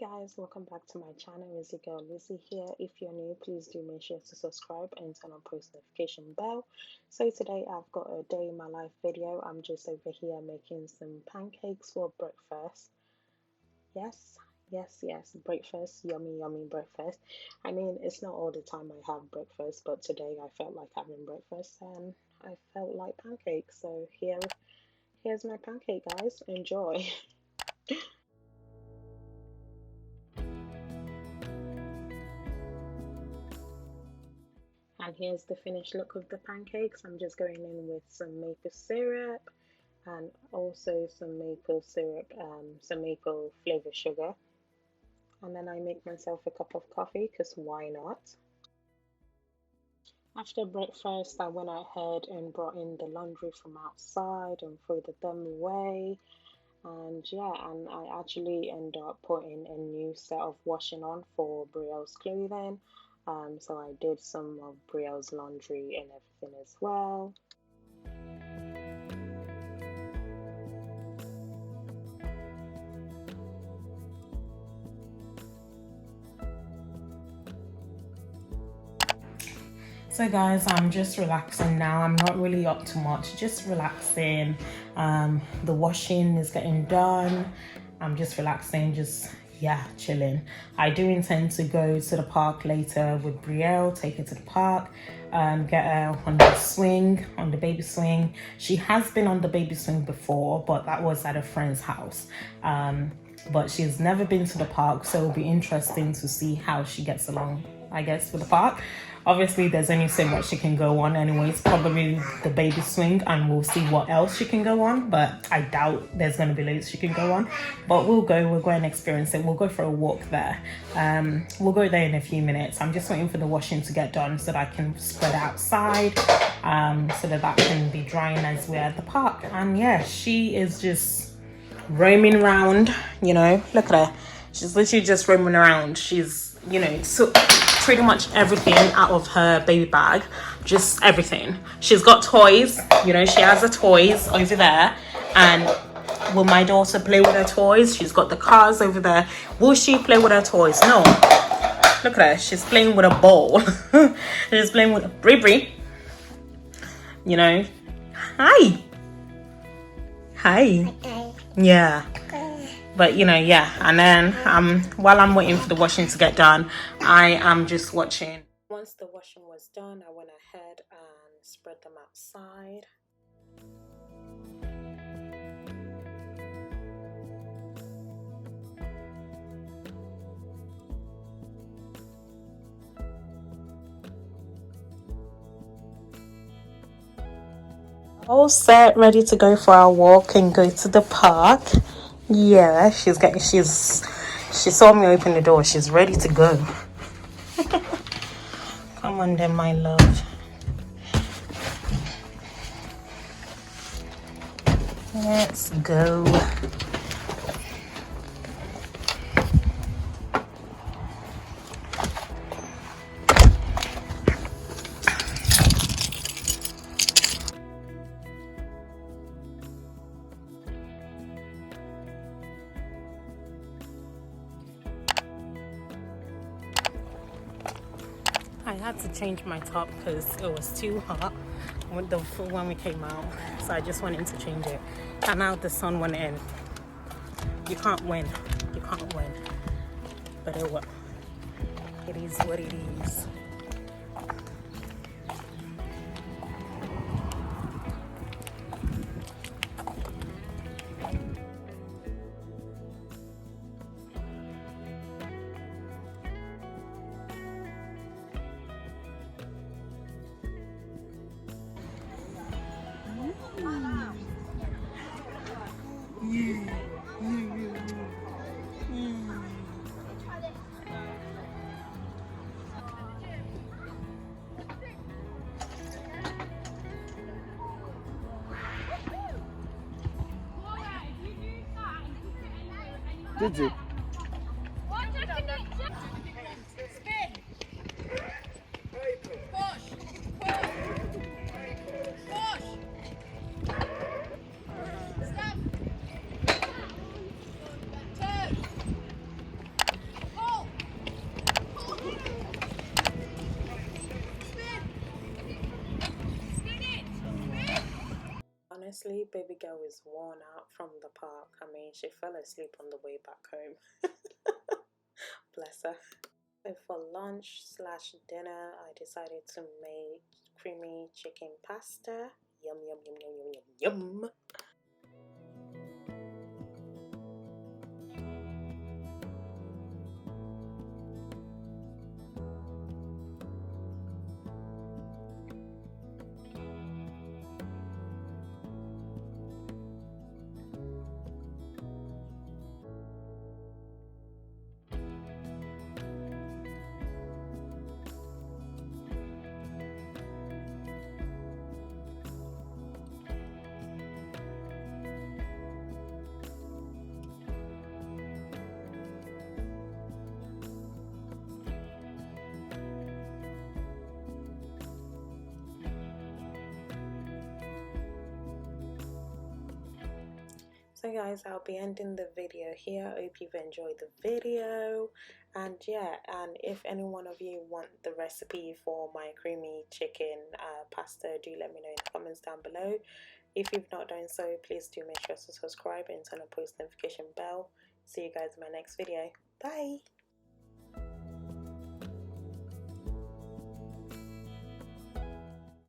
Guys, welcome back to my channel. It's your girl Lizzie here. If you're new, please do make sure to subscribe and turn on post notification bell. So today I've got a day in my life video. I'm just over here making some pancakes for breakfast. Yes, breakfast, yummy breakfast. I mean, it's not all the time I have breakfast, but today I felt like having breakfast and I felt like pancakes. So here's my pancake, guys. Enjoy. And here's the finished look of the pancakes. I'm just going in with some maple syrup and also some maple flavor sugar. And then I make myself a cup of coffee because why not? After breakfast, I went ahead and brought in the laundry from outside and threw them away. And yeah, and I actually end up putting a new set of washing on for Brielle's clothing. So I did some of Brielle's laundry and everything as well. So guys, I'm just relaxing now. I'm not really up to much, just relaxing. The washing is getting done. I'm just relaxing, chilling. I do intend to go to the park later with Brielle, take her to the park, get her on the swing, on the baby swing. She has been on the baby swing before, but that was at a friend's house. But she's never been to the park, so it'll be interesting to see how she gets along, I guess, with the park. Obviously, there's only so much she can go on anyways, probably the baby swing, and we'll see what else she can go on, but I doubt there's going to be loads she can go on. But we'll go and experience it. We'll go for a walk there. We'll go there in a few minutes. I'm just waiting for the washing to get done so that I can spread it outside, so that can be drying as we're at the park. And yeah, she is just roaming around, look at her. She's literally just roaming around. She's, so pretty much everything out of her baby bag, just everything. She's got toys, she has the toys over there. And will my daughter play with her toys? She's got the cars over there. Will she play with her toys? No. Look at her. She's playing with a ball. She's playing with a Bri. Hi. Yeah. But yeah, and then while I'm waiting for the washing to get done, I am just watching. Once the washing was done, I went ahead and spread them outside. All set, ready to go for our walk and go to the park. Yeah, she saw me open the door. She's ready to go. Come on then, my love. Let's go. I had to change my top because it was too hot when we came out, so I just went in to change it. And now the sun went in. You can't win, but it is what it is. Did you? Honestly, baby girl is worn out from the park. I mean, she fell asleep on the way back home. Bless her. So for lunch slash dinner, I decided to make creamy chicken pasta. Yum, yum, yum, yum, yum, yum, yum. So guys, I'll be ending the video here. I hope you've enjoyed the video, and yeah, and if any one of you want the recipe for my creamy chicken pasta, do let me know in the comments down below. If you've not done so, please do make sure to subscribe and turn on post notification bell. See you guys in my next video. Bye.